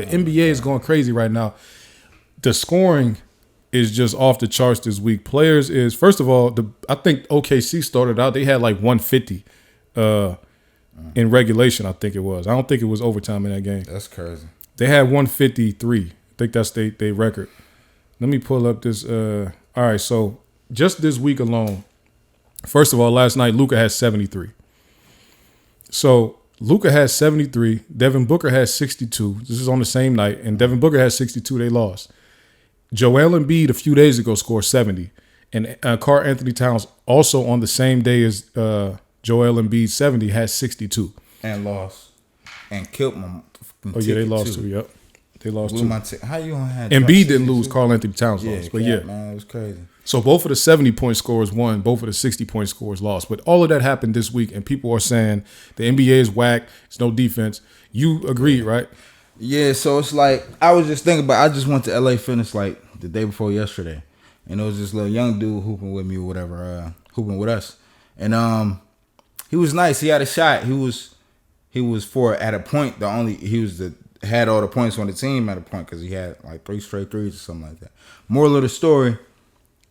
The NBA is going crazy right now. The scoring is just off the charts this week. Players is, first of all, I think OKC started out, they had like 150 in regulation, I think it was. I don't think it was overtime in that game. That's crazy. They had 153. I think that's their record. Let me pull up this. All right, so just this week alone, first of all, last night, Luka had 73. So Luka had 73. Devin Booker had 62. This is on the same night. And Devin Booker had 62. They lost. Joel Embiid a few days ago scored 70. And Karl Anthony Towns also on the same day as Joel Embiid 70 had 62. And lost. And killed my Oh, yeah, they lost too. Yep. They lost too. How you gonna have Embiid didn't lose. Karl Anthony Towns lost. But yeah. Man, it was crazy. So both of the 70-point scores won. Both of the 60-point scores lost. But all of that happened this week, and people are saying the NBA is whack. It's no defense. You agreed, right? Yeah, so it's like, I was just thinking about, I just went to LA Fitness like the day before yesterday. And it was this little young dude hooping with me or whatever, hooping with us. And he was nice. He had a shot. He was for, at a point, had all the points on the team at a point because he had like 3 straight threes or something like that. Moral of the story,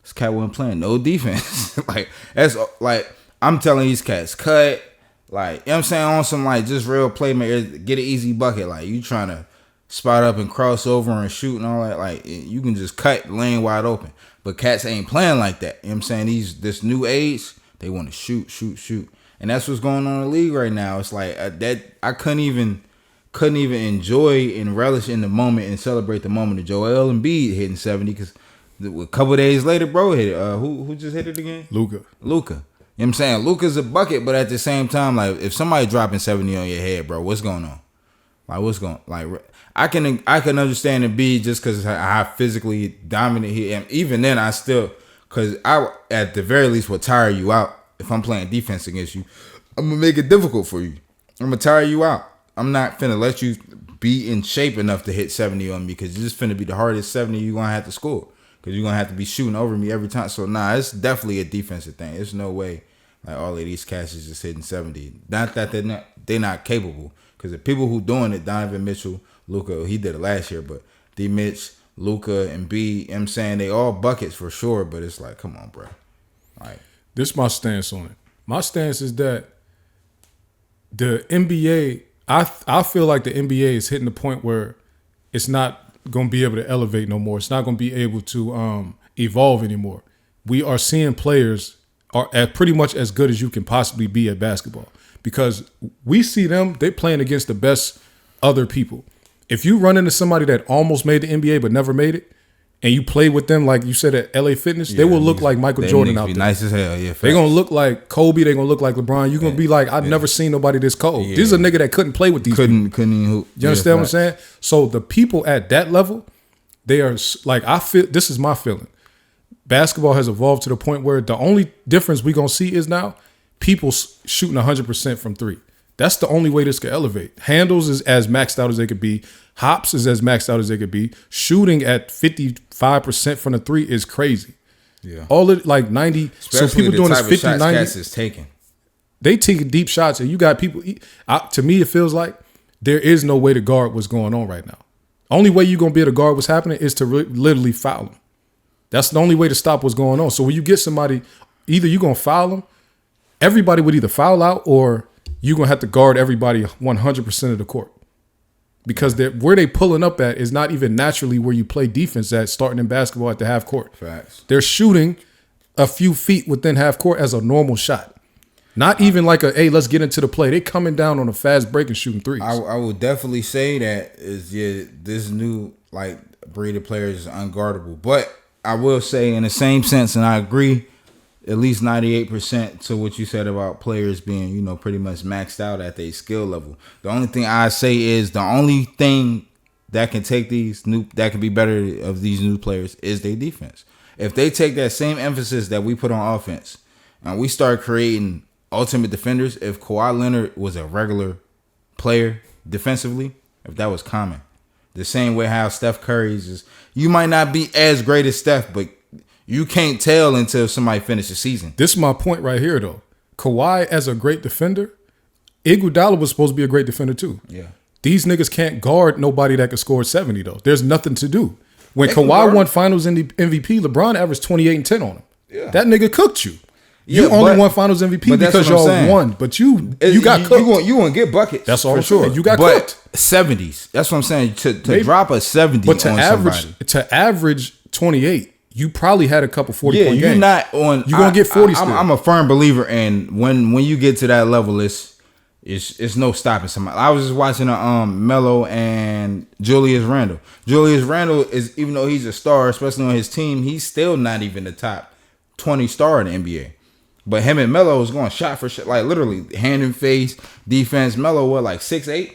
this cat wasn't playing no defense. Like, that's like, I'm telling these cats, cut. Like, you know what I'm saying? On some like just real playmaker, get an easy bucket. Like, you trying to spot up and cross over and shoot and all that. Like, you can just cut lane wide open. But cats ain't playing like that. You know what I'm saying? This new age, they want to shoot. And that's what's going on in the league right now. It's like that I couldn't even enjoy and relish in the moment and celebrate the moment of Joel Embiid hitting 70 because a couple of days later, bro, hit it. Who just hit it again? Luka. You know what I'm saying? Luka's a bucket, but at the same time, like, if somebody dropping 70 on your head, bro, what's going on? Like, what's going? Like, I can understand Embiid just because how physically dominant he am. Even then, I still, because I at the very least will tire you out if I'm playing defense against you. I'm gonna make it difficult for you. I'm gonna tire you out. I'm not finna let you be in shape enough to hit 70 on me because it's just finna be the hardest 70 you're gonna have to score because you're gonna have to be shooting over me every time. So nah, it's definitely a defensive thing. There's no way like all of these cats is just hitting 70. Not that they're not capable, because the people who doing it, Donovan Mitchell, Luka, he did it last year, but D. Mitch, Luka, and B, you know what I'm saying, they all buckets for sure, but it's like, come on, bro. Like, this is my stance on it. My stance is that the NBA, I feel like the NBA is hitting the point where it's not going to be able to elevate no more. It's not going to be able to evolve anymore. We are seeing players are pretty much as good as you can possibly be at basketball because we see them, they're playing against the best other people. If you run into somebody that almost made the NBA but never made it, and you play with them like you said at LA Fitness, they will look like Michael Jordan out there. Nice as hell, yeah. They're going to look like Kobe. They're going to look like LeBron. You're going to be like, I've never seen nobody this cold. Yeah. This is a nigga that couldn't play with these people. Couldn't even hoop. You understand what I'm saying? So the people at that level, they are like, I feel, this is my feeling. Basketball has evolved to the point where the only difference we're going to see is now people shooting 100% from three. That's the only way this could elevate. Handles is as maxed out as they could be. Hops is as maxed out as they could be. Shooting at 55% from the three is crazy. Yeah. All it like 90. Especially so people doing this 50, 90. Is taking. They take deep shots, and you got people. To me, it feels like there is no way to guard what's going on right now. Only way you're gonna be able to guard what's happening is to literally foul them. That's the only way to stop what's going on. So when you get somebody, either you're gonna foul them, everybody would either foul out, or you're gonna have to guard everybody 100% of the court. Because where they pulling up at is not even naturally where you play defense at, starting in basketball at the half court. Facts. They're shooting a few feet within half court as a normal shot. Not even like hey, let's get into the play. They coming down on a fast break and shooting threes. I would definitely say that this new like breed of players is unguardable. But I will say in the same sense, and I agree at least 98% to what you said about players being, pretty much maxed out at their skill level. The only thing I say is the only thing that can take that can be better of these new players is their defense. If they take that same emphasis that we put on offense and we start creating ultimate defenders, if Kawhi Leonard was a regular player defensively, if that was common, the same way how Steph Curry's is, you might not be as great as Steph, but you can't tell until somebody finishes the season. This is my point right here, though. Kawhi as a great defender, Iguodala was supposed to be a great defender too. Yeah. These niggas can't guard nobody that can score 70 though. There's nothing to do. When They can Kawhi guard. won Finals MVP, LeBron averaged 28 and 10 on him. Yeah. That nigga cooked you. Yeah, You only but- won Finals MVP but that's because what I'm y'all saying. won. But you got cooked. You won't get buckets. That's all for I'm sure. saying. You got but cooked. 70s. That's what I'm saying. To Maybe. drop a 70 But on somebody. to average 28, you probably had a couple 40 point you're games. not on. You're gonna get 40 still. I'm a firm believer in when you get to that level, it's no stopping somebody. I was just watching Melo and Julius Randle. Julius Randle is, even though he's a star, especially on his team, he's still not even the top 20 star in the NBA. But him and Melo is going shot for shot, like literally hand and face defense. Melo what, like 6'8"?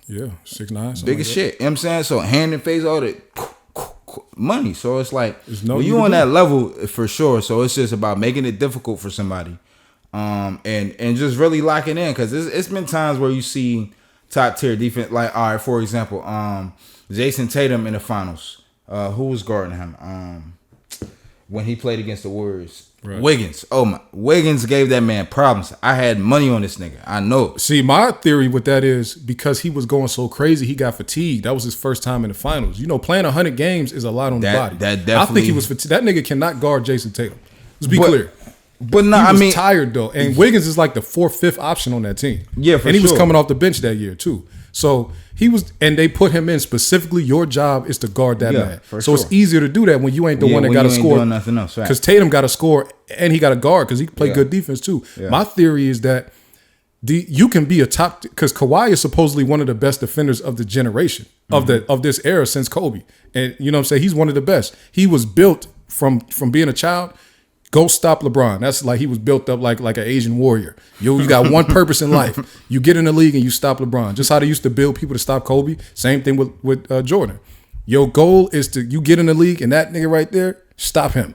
Yeah, 6'9". Big as shit. You know what I'm saying? So hand and face, all that money. So it's like no when you you can on do that level for sure. So it's just about making it difficult for somebody, and just really locking in, because it's been times where you see top tier defense. Like, all right, for example, Jason Tatum in the finals. Who was guarding him? When he played against the Warriors. Right. Wiggins. Oh my! Wiggins gave that man problems. I had money on this nigga. I know. See, my theory with that is because he was going so crazy, he got fatigued. That was his first time in the finals. You know, playing 100 games is a lot on the body. That I think definitely- he was fatigued. That nigga cannot guard Jason Tatum. Let's be But- clear. But no, He I was mean, tired though, and Wiggins is like the 4th, 5th option on that team. Yeah, for and he was sure. coming off the bench that year too. So he was, and they put him in specifically. Your job is to guard that Yeah, man. for So it's sure. easier to do that when you ain't the Yeah, one that when got to you ain't score. doing nothing else, right. Because Tatum got to score and he got to guard because he play Yeah. good defense too. Yeah. My theory is that you can be a top, because Kawhi is supposedly one of the best defenders of the generation of this era since Kobe, and you know what I'm saying, he's one of the best. He was built from being a child. Go stop LeBron. That's like he was built up like an Asian warrior. You got one purpose in life. You get in the league and you stop LeBron. Just how they used to build people to stop Kobe. Same thing with Jordan. Your goal is to you get in the league and that nigga right there, stop him.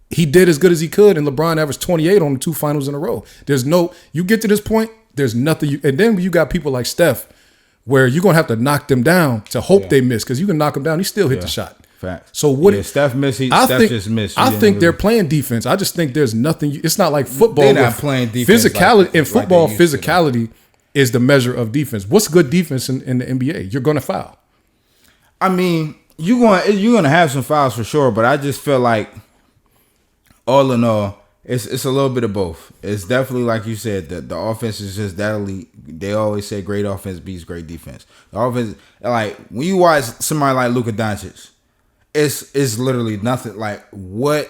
He did as good as he could, and LeBron averaged 28 on the 2 finals in a row. You get to this point, there's nothing and then you got people like Steph, where you're gonna have to knock them down to hope they miss, because you can knock them down, he still hit the shot. Facts. So what? Yeah, Steph missed. I Steph think, just missed. I think they're playing defense. I just think there's nothing. It's not like football. They're not with playing defense Physicality like- in like football. they used to, Physicality is the measure of defense. What's good defense in the NBA? You're gonna foul. I mean, you're gonna have some fouls for sure, but I just feel like, all in all, it's a little bit of both. It's definitely, like you said, the offense is just that elite. They always say great offense beats great defense. The offense, like when you watch somebody like Luka Doncic, it's literally nothing. Like what?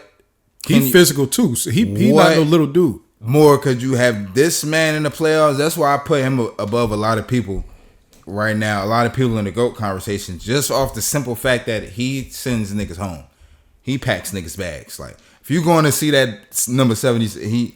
He's physical too. So he not What? no little dude. More could you have this man in the playoffs? That's why I put him above a lot of people right now. A lot of people in the GOAT conversation, just off the simple fact that he sends niggas home. He packs niggas bags. Like if you going to see that number 70,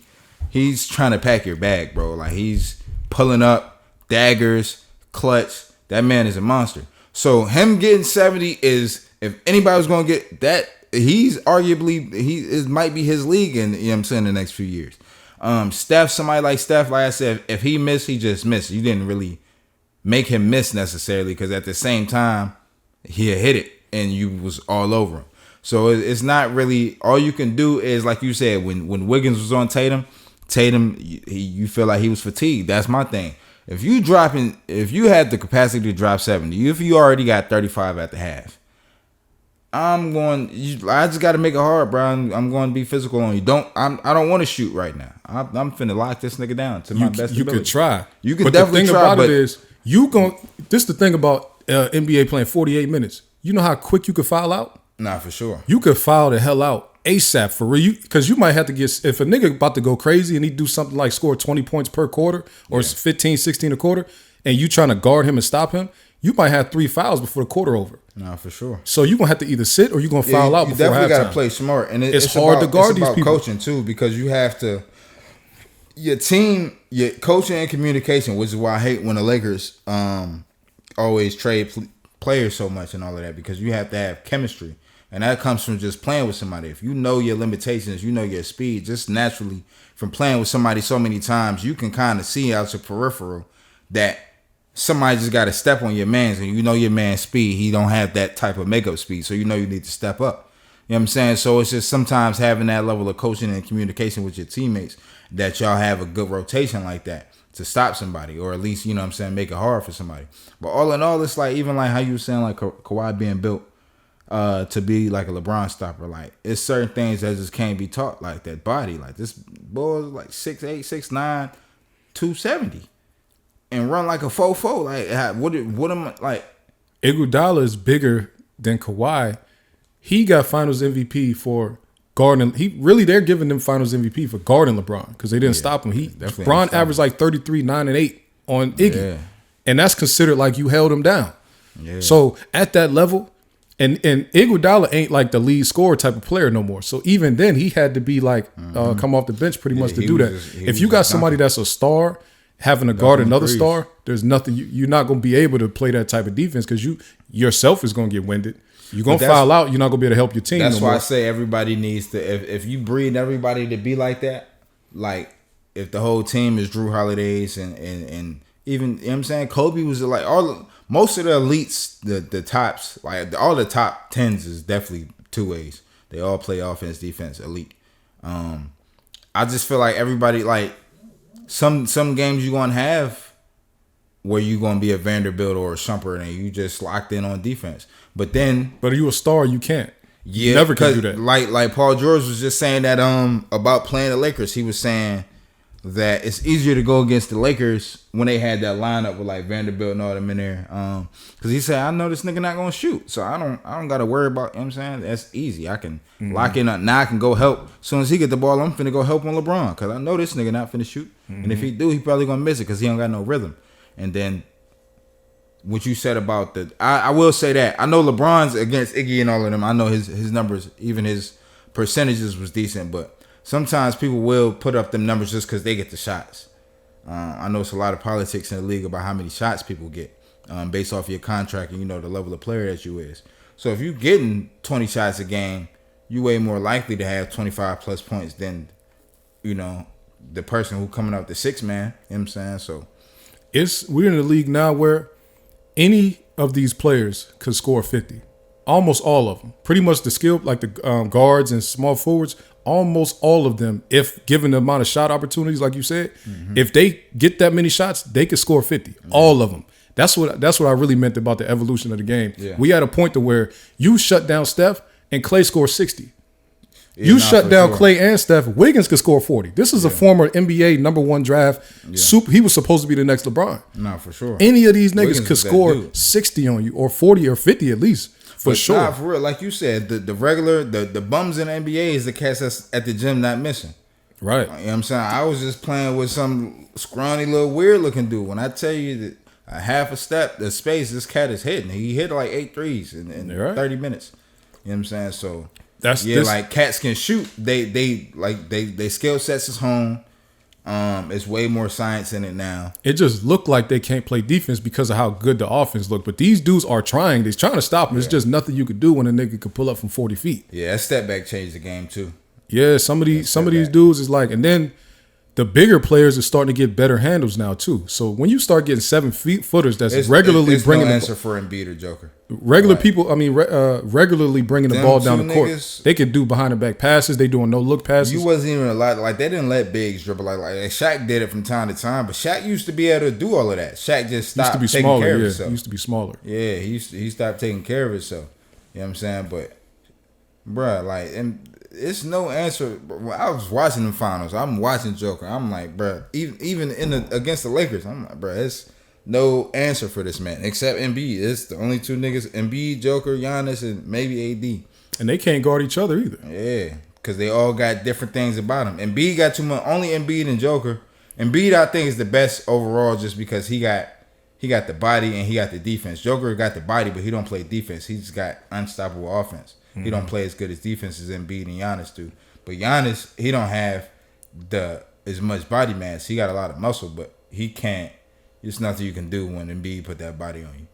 he's trying to pack your bag, bro. Like he's pulling up daggers, clutch. That man is a monster. So him getting 70 is, if anybody was going to get that, he's arguably, it might be his league in, you know what I'm saying, the next few years. Steph, somebody like Steph, like I said, if he missed, he just missed. You didn't really make him miss necessarily, because at the same time, he had hit it and you was all over him. So it's not really, all you can do is, like you said, when Wiggins was on Tatum, you feel like he was fatigued. That's my thing. If you had the capacity to drop 70, if you already got 35 at the half, I just got to make it hard, bro. I'm going to be physical on you. I don't want to shoot right now. I'm finna lock this nigga down to my best You ability. could try. You can but definitely the thing try, about but it is, this the thing about NBA playing 48 minutes. You know how quick you could foul out? nah, for sure. You could foul the hell out ASAP for real. Because you might have to get, if a nigga about to go crazy and he do something like score 20 points per quarter or 15, 16 a quarter, and you trying to guard him and stop him, you might have 3 fouls before the quarter over. Nah, for sure. So you're going to have to either sit or you're going to foul out you before definitely halftime. got to play smart, and It's hard to guard these about people. coaching too, because you have to. Your team, your coaching and communication, which is why I hate when the Lakers always trade players so much and all of that, because you have to have chemistry, and that comes from just playing with somebody. If you know your limitations, you know your speed, just naturally from playing with somebody so many times, you can kind of see out your peripheral that somebody just got to step on your man's, and you know your man's speed. He don't have that type of makeup speed, so you know you need to step up. You know what I'm saying? So it's just sometimes having that level of coaching and communication with your teammates, that y'all have a good rotation like that to stop somebody, or at least, you know what I'm saying, make it hard for somebody. But all in all, it's like, even like how you were saying, like Kawhi being built to be like a LeBron stopper. Like, it's certain things that just can't be taught, like that body. Like, this boy is like 6'8", 6'9", 270 and run like a 4'4". Like, what am I like? Iguodala is bigger than Kawhi. He got Finals MVP for guarding. They're giving them Finals MVP for guarding LeBron because they didn't stop him. LeBron averaged like 33, 9, and 8 on Iggy, and that's considered like you held him down. Yeah. So at that level, and Iguodala ain't like the lead scorer type of player no more. So even then, he had to be like come off the bench pretty much to do that. If you got somebody that's a star having to guard another star, there's nothing you're not going to be able to play that type of defense because you yourself is going to get winded. You're going to foul out. You're not going to be able to help your team. That's why I say everybody needs to, if you breed everybody to be like that, like if the whole team is Drew Holiday's and even, you know what I'm saying, Kobe was like, most of the elites, the tops, like all the top 10s is definitely two ways. They all play offense, defense, elite. I just feel like everybody, like some games you're going to have where you going to be a Vanderbilt or a Shumpert and you just locked in on defense. But are you a star? You can't. Yeah, you never can do that. Like Paul George was just saying that about playing the Lakers. He was saying that it's easier to go against the Lakers when they had that lineup with like Vanderbilt and all them in there. Because he said, I know this nigga not gonna shoot, so I don't gotta worry about. You know what I'm saying, that's easy. I can lock in up now. I can go help. As soon as he get the ball, I'm finna go help on LeBron because I know this nigga not finna shoot. And if he do, he probably gonna miss it because he don't got no rhythm. And then what you said about I will say that I know LeBron's against Iggy and all of them. I know his numbers, even his percentages was decent, but sometimes people will put up them numbers just because they get the shots. I know it's a lot of politics in the league about how many shots people get based off your contract and, you know, the level of player that you is. So if you're getting 20 shots a game, you way more likely to have 25 plus points than, you know, the person who coming out the sixth man. You know what I'm saying? So we're in a league now where any of these players could score 50. Almost all of them. Pretty much the skill, like the guards and small forwards, almost all of them, if given the amount of shot opportunities, like you said, if they get that many shots, they could score 50. All of them. That's what I really meant about the evolution of the game. Yeah. We had a point to where you shut down Steph and Klay scored 60. You shut down Klay and Steph, Wiggins could score 40. This is a former NBA #1 draft. He was supposed to be the next LeBron. No, for sure. Any of these niggas could score 60 on you, or 40 or 50 at least. For sure. Nah, for real. Like you said, the regular, the bums in the NBA is the cats that's at the gym not missing. Right. You know what I'm saying? I was just playing with some scrawny little weird looking dude. When I tell you that a half a step, the space this cat is hitting, he hit like 8 threes in 30 minutes. You know what I'm saying? So like cats can shoot. They skill sets is home. It's way more science in it now. It just looked like they can't play defense because of how good the offense looked. But these dudes are trying. They're trying to stop them. It's just nothing you could do when a nigga could pull up from 40 feet. Yeah, that step back changed the game too. Yeah, some of these dudes is like, and then the bigger players are starting to get better handles now too. So when you start getting 7-footers, that's regularly bringing no answer for Embiid or Joker. People, I mean, regularly bringing the ball down the court. They could do behind the back passes. They doing no look passes. You wasn't even a lot like they didn't let bigs dribble like Shaq did it from time to time. But Shaq used to be able to do all of that. Shaq just stopped taking care of himself. He used to be smaller. Yeah, he stopped taking care of himself. You know what I'm saying? But bruh, like, and it's no answer. When I was watching the finals, I'm watching Joker. I'm like, bruh, even against the Lakers, I'm like, bruh, it's no answer for this man except Embiid. It's the only two niggas: Embiid, Joker, Giannis, and maybe AD. And they can't guard each other either. Yeah, because they all got different things about them. Embiid got too much. Only Embiid and Joker. Embiid, I think, is the best overall just because he got the body and he got the defense. Joker got the body, but he don't play defense. He just got unstoppable offense. He don't play as good as defense as Embiid and Giannis do. But Giannis, he don't have as much body mass. He got a lot of muscle, but he can't. There's nothing you can do when Embiid put that body on you.